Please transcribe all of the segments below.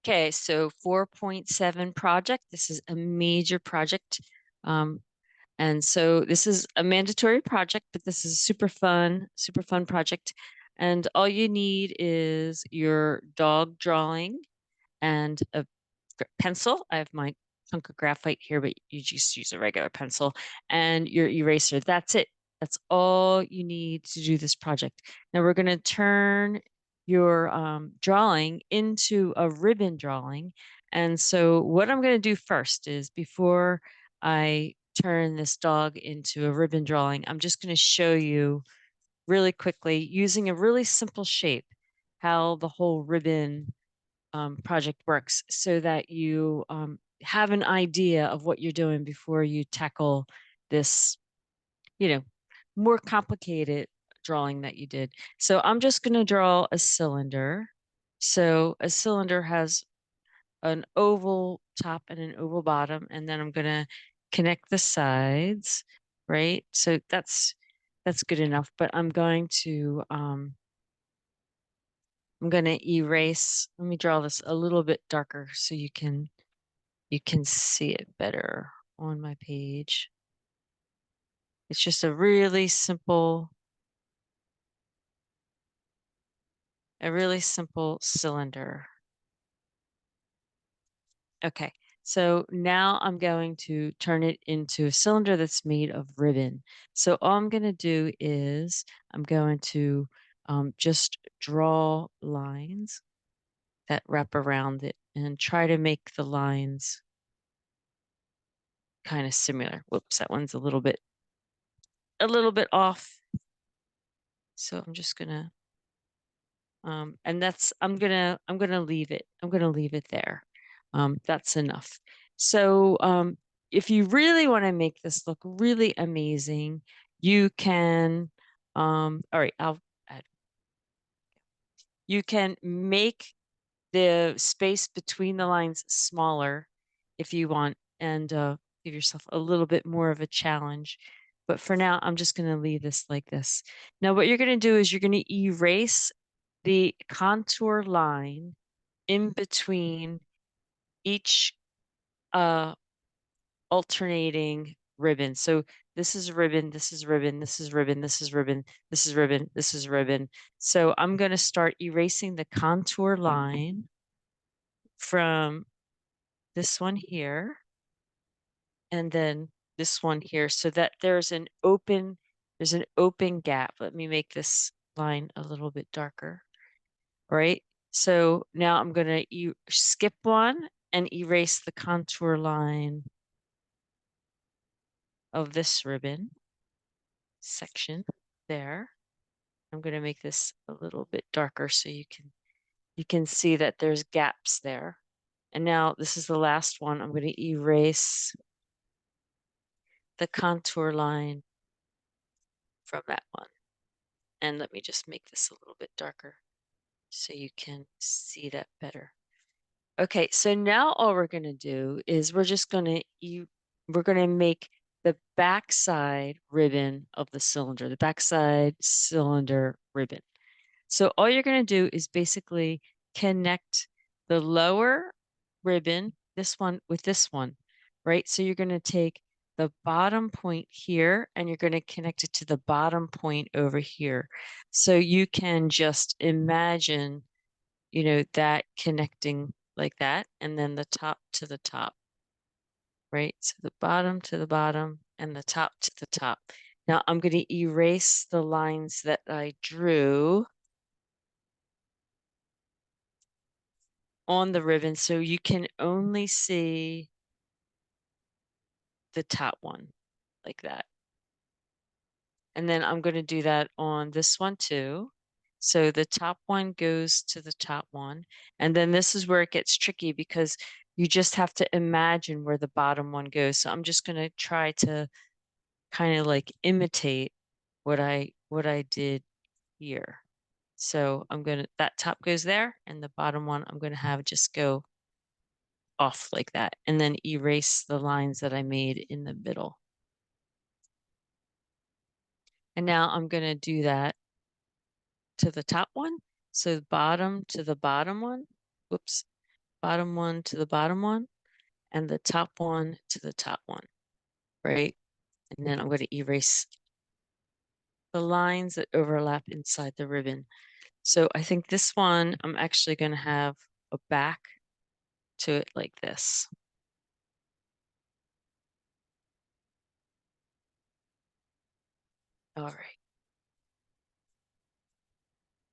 Okay, so 4.7 project. This is a major project. Um, and so this is a mandatory project, but this is a super fun project. And all you need is your dog drawing and a pencil. I have my chunk of graphite here, but you just use a regular pencil and your eraser. That's it. That's all you need to do this project. Now we're going to turn your drawing into a ribbon drawing. And so what I'm going to do first is before I turn this dog into a ribbon drawing, I'm just going to show you really quickly using a really simple shape how the whole ribbon project works so that you have an idea of what you're doing before you tackle this, you know, more complicated drawing that you did. So I'm just going to draw a cylinder. So a cylinder has an oval top and an oval bottom, and then I'm going to connect the sides, right? So that's good enough, but I'm going to erase. Let me draw this a little bit darker so you can see it better on my page. It's just a really simple cylinder. Okay, so now I'm going to turn it into a cylinder that's made of ribbon. So all I'm going to do is I'm going to just draw lines that wrap around it and try to make the lines kind of similar. Whoops, that one's a little bit off. So I'm just gonna and that's I'm gonna leave it. I'm gonna leave it there. That's enough. So if you really want to make this look really amazing, you can all right, I'll add you can make the space between the lines smaller if you want and give yourself a little bit more of a challenge. But for now, I'm just going to leave this like this. Now, what you're going to do is you're going to erase the contour line in between each uh, alternating ribbon. So this is ribbon, this is ribbon, this is ribbon, this is ribbon, this is ribbon, this is ribbon. So I'm going to start erasing the contour line from this one here and then this one here so that there's an open gap. Let me make this line a little bit darker. All right. So now I'm going to skip one and erase the contour line of this ribbon section there. I'm going to make this a little bit darker so you can see that there's gaps there. And now this is the last one. I'm going to erase the contour line from that one. And let me just make this a little bit darker so you can see that better. Okay, so now all we're going to do is we're going to make the backside ribbon of the cylinder, the backside cylinder ribbon. So all you're going to do is basically connect the lower ribbon, this one with this one, right? So you're going to take the bottom point here and you're going to connect it to the bottom point over here. So you can just imagine, that connecting like that and then the top to the top, right? So the bottom to the bottom and the top to the top. Now I'm going to erase the lines that I drew on the ribbon so you can only see the top one like that. And then I'm going to do that on this one too. So the top one goes to the top one. And then this is where it gets tricky because you just have to imagine where the bottom one goes. So I'm just going to try to kind of like imitate what I did here. So that top goes there and the bottom one I'm going to have just go off like that and then erase the lines that I made in the middle. And now I'm going to do that to the top one. So bottom to the bottom one. Whoops. bottom one to the bottom one, and the top one to the top one, right? And then I'm going to erase the lines that overlap inside the ribbon. So I think this one, I'm actually going to have a back to it like this. All right.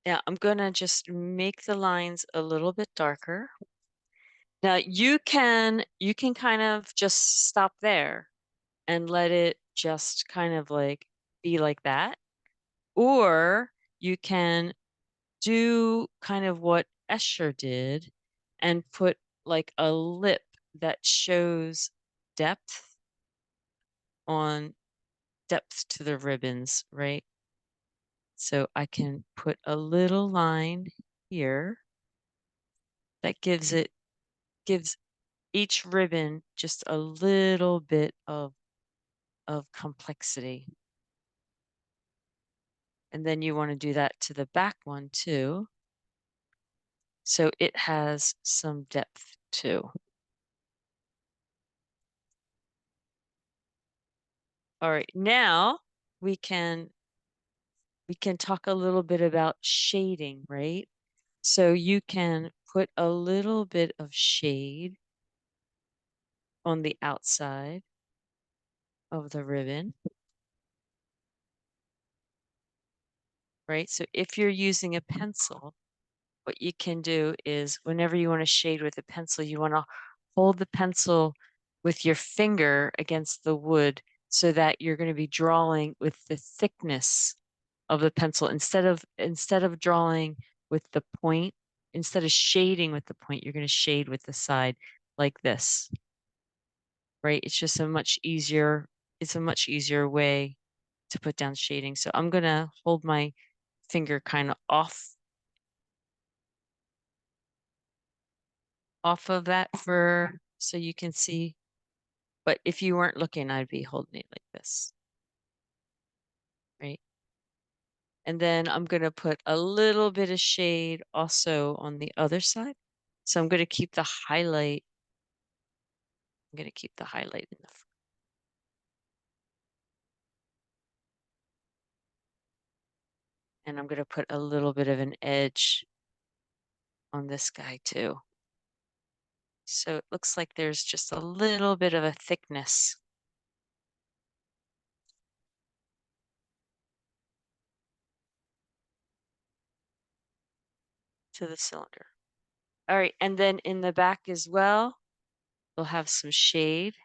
Now I'm going to just make the lines a little bit darker. Now you can kind of just stop there and let it just kind of like be like that. Or you can do kind of what Escher did and put like a lip that shows depth on depth to the ribbons, right? So I can put a little line here that gives each ribbon just a little bit of complexity. And then you want to do that to the back one too. So it has some depth too. All right, now we can talk a little bit about shading, right? So you can put a little bit of shade on the outside of the ribbon, right? So if you're using a pencil, what you can do is whenever you want to shade with a pencil, you want to hold the pencil with your finger against the wood so that you're going to be drawing with the thickness of the pencil instead of drawing with the point, instead of shading with the point, you're going to shade with the side like this, right? It's a much easier way to put down shading. So I'm going to hold my finger kind of off of that so you can see. But if you weren't looking, I'd be holding it like this, right? And then I'm going to put a little bit of shade also on the other side. So I'm going to keep the highlight. I'm going to keep the highlight in the front. And I'm going to put a little bit of an edge on this guy too. So it looks like there's just a little bit of a thickness to the cylinder. All right, and then in the back as well, we'll have some shade.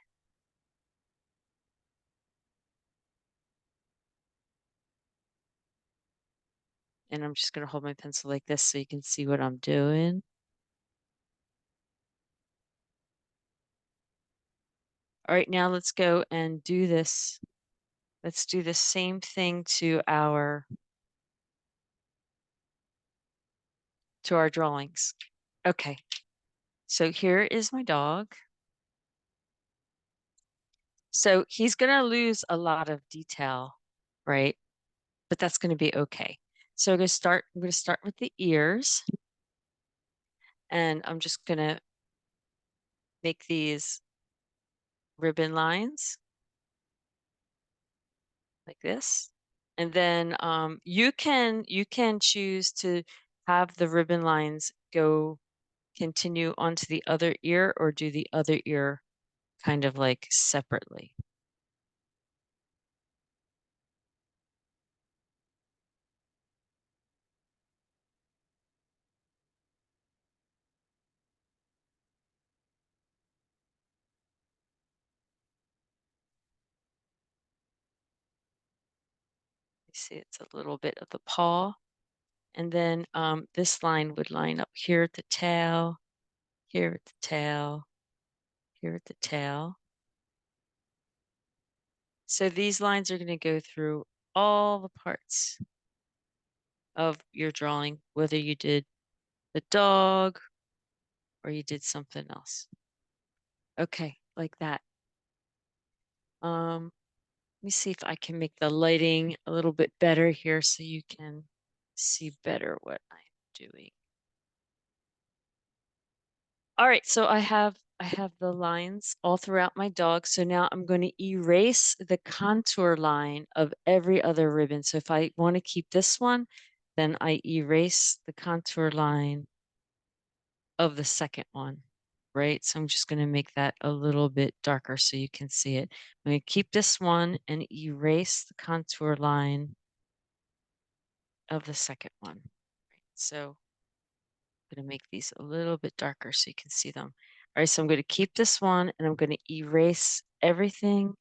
And I'm just going to hold my pencil like this so you can see what I'm doing. All right, now let's go and do this. Let's do the same thing to our drawings. Okay, so here is my dog. So he's going to lose a lot of detail, right? But that's going to be okay. So I'm going to start with the ears. And I'm just going to make these ribbon lines like this. And then you can choose to have the ribbon lines continue onto the other ear or do the other ear kind of like separately. You see it's a little bit of the paw. And then this line would line up here at the tail, here at the tail, here at the tail. So these lines are going to go through all the parts of your drawing, whether you did the dog or you did something else. Okay, like that. Let me see if I can make the lighting a little bit better here so you can see better what I'm doing. All right, so I have the lines all throughout my dog. So now I'm going to erase the contour line of every other ribbon. So if I want to keep this one, then I erase the contour line of the second one, right? So I'm just going to make that a little bit darker so you can see it. I'm going to keep this one and erase the contour line of the second one. So I'm going to make these a little bit darker so you can see them. All right, so I'm going to keep this one and I'm going to erase everything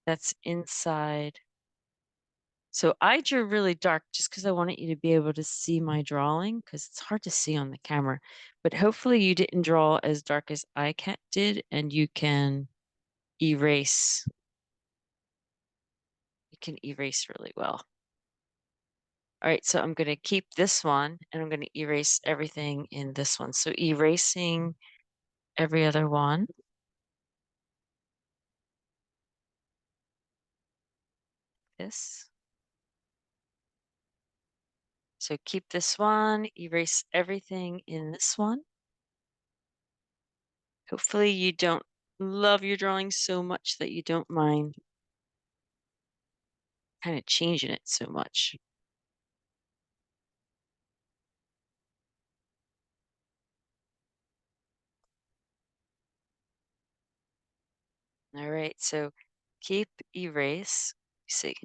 that's inside. So I drew really dark just because I wanted you to be able to see my drawing because it's hard to see on the camera. But hopefully you didn't draw as dark as I did and you can erase. You can erase really well. All right, so I'm going to keep this one and I'm going to erase everything in this one. So erasing every other one. This. So keep this one, erase everything in this one. Hopefully you don't love your drawing so much that you don't mind kind of changing it so much. All right, so keep, erase, see,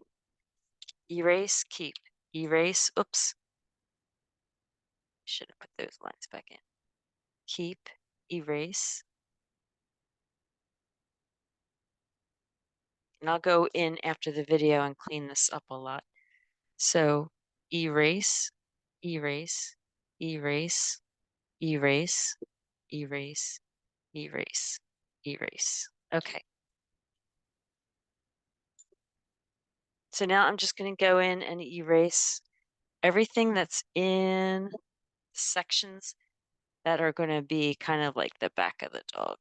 erase, keep, erase, oops. Should have put those lines back in. Keep, erase. And I'll go in after the video and clean this up a lot. So erase, erase, erase, erase, erase, erase, erase. Okay. So now I'm just going to go in and erase everything that's in sections that are going to be kind of like the back of the dog.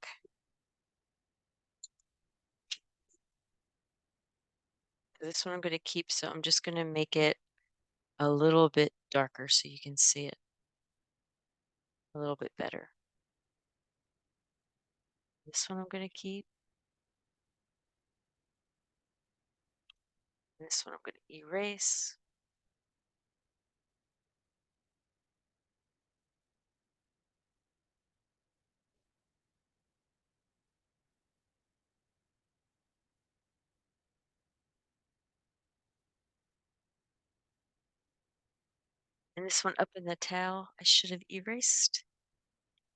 This one I'm going to keep, so I'm just going to make it a little bit darker so you can see it a little bit better. This one I'm going to keep. This one I'm going to erase. And this one up in the tail, I should have erased.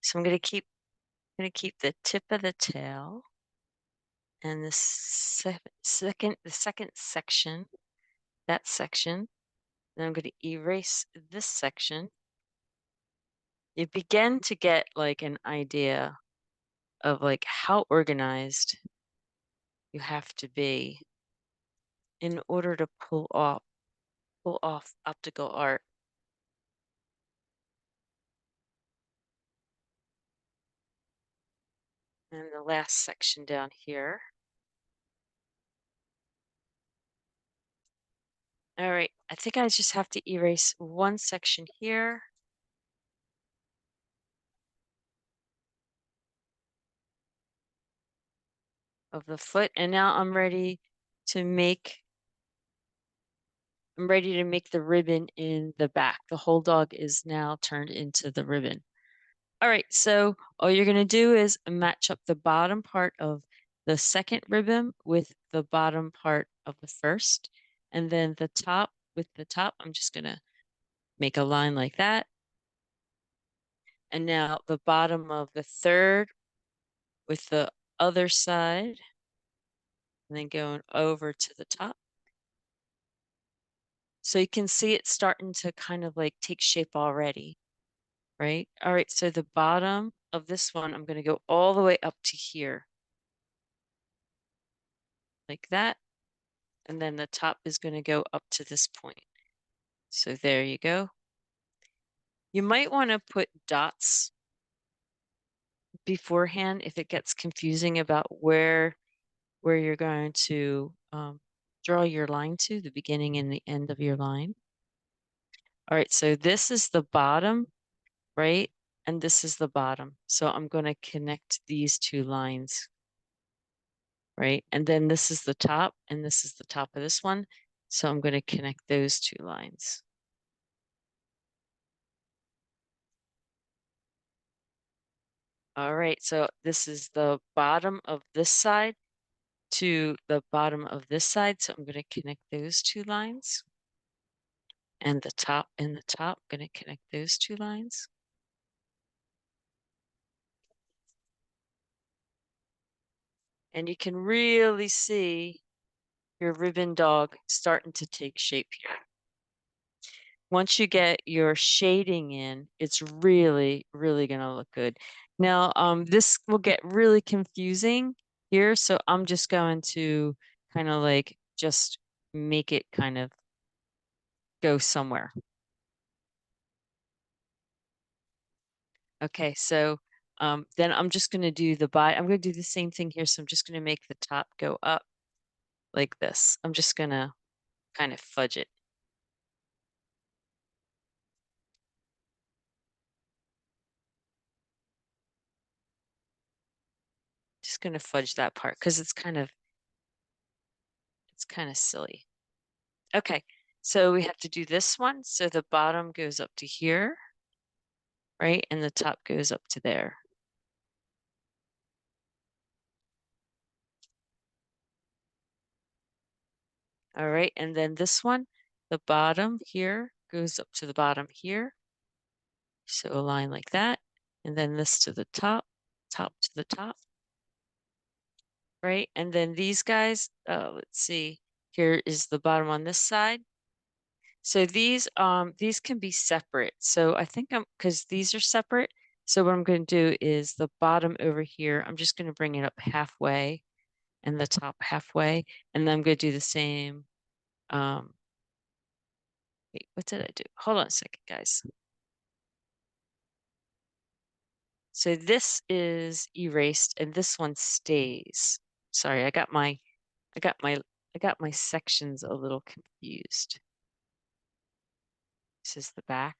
So I'm going to keep the tip of the tail and the second section, that section. Then I'm going to erase this section. You begin to get like an idea of like how organized you have to be in order to pull off optical art. And the last section down here. All right, I think I just have to erase one section here. Of the foot, and now I'm ready to make the ribbon in the back. The whole dog is now turned into the ribbon. All right, so all you're going to do is match up the bottom part of the second ribbon with the bottom part of the first, and then the top with the top. I'm just going to make a line like that. And now the bottom of the third with the other side, and then going over to the top. So you can see it starting to kind of like take shape already, right? All right, so the bottom of this one, I'm going to go all the way up to here, like that. And then the top is going to go up to this point. So there you go. You might want to put dots beforehand if it gets confusing about where you're going to draw your line to, the beginning and the end of your line. All right, so this is the bottom, right? and this is the bottom. So I'm going to connect these two lines, right? And then this is the top, and this is the top of this one. So I'm going to connect those two lines. All right, so this is the bottom of this side to the bottom of this side. So I'm going to connect those two lines. And the top and the top, I'm going to connect those two lines. And you can really see your ribbon dog starting to take shape here. Once you get your shading in, it's really, really going to look good. Now, this will get really confusing here. So I'm just going to kind of like just make it kind of go somewhere. Okay, so then I'm just going to do I'm going to do the same thing here. So I'm just going to make the top go up like this. I'm just going to kind of fudge it. Just going to fudge that part because it's kind of silly. Okay, so we have to do this one. So the bottom goes up to here, right? And the top goes up to there. All right, and then this one, the bottom here goes up to the bottom here. So a line like that. And then this to the top, top to the top. Right? And then these guys, let's see, here is the bottom on this side. So these can be separate. So I think because these are separate. So what I'm going to do is the bottom over here, I'm just going to bring it up halfway and the top halfway. And then I'm going to do the same. Wait, what did I do? Hold on a second, guys. So this is erased and this one stays. Sorry, I got my sections a little confused. This is the back.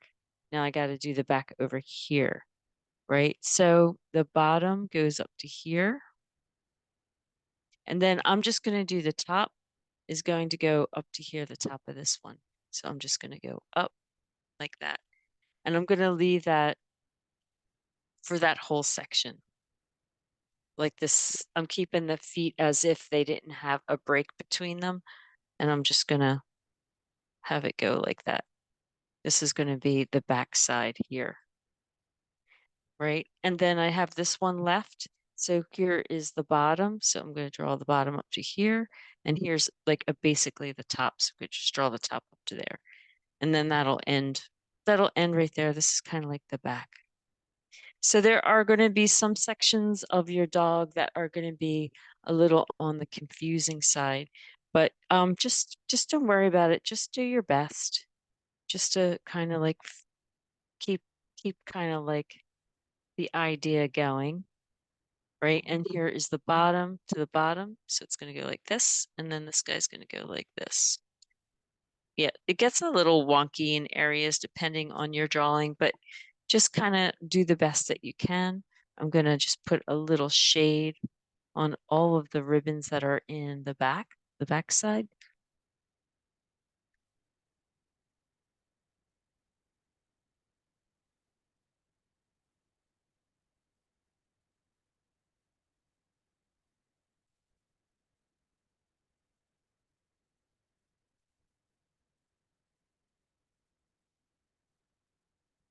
Now I got to do the back over here, right? So the bottom goes up to here. And then I'm just going to do the top is going to go up to here, the top of this one. So I'm just going to go up like that. And I'm going to leave that for that whole section. Like this, I'm keeping the feet as if they didn't have a break between them. And I'm just going to have it go like that. This is going to be the back side here. Right? And then I have this one left. So here is the bottom. So I'm going to draw the bottom up to here. And here's like basically the top. So we could just draw the top up to there. And then that'll end right there. This is kind of like the back. So there are going to be some sections of your dog that are going to be a little on the confusing side. But just don't worry about it. Just do your best. Just to kind of like keep kind of like the idea going, right? And here is the bottom to the bottom. So it's going to go like this. And then this guy's going to go like this. Yeah, it gets a little wonky in areas depending on your drawing, but just kind of do the best that you can. I'm going to just put a little shade on all of the ribbons that are in the back side.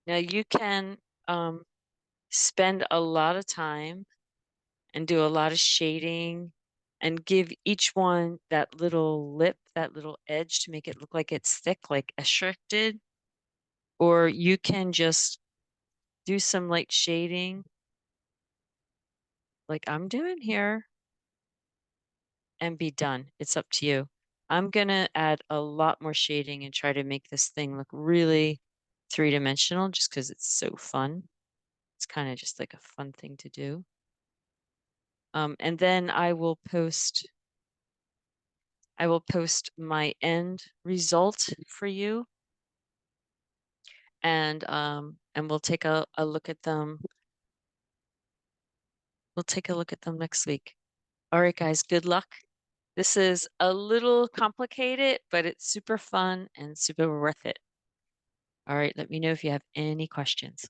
Now you can spend a lot of time and do a lot of shading and give each one that little lip, that little edge to make it look like it's thick, like Esherick did. Or you can just do some light shading like I'm doing here and be done. It's up to you. I'm gonna add a lot more shading and try to make this thing look really three-dimensional just because it's so fun. It's kind of just like a fun thing to do. And then I will post my end result for you. And and we'll take a look at them. We'll take a look at them next week. All right, guys, good luck. This is a little complicated, but it's super fun and super worth it. All right, let me know if you have any questions.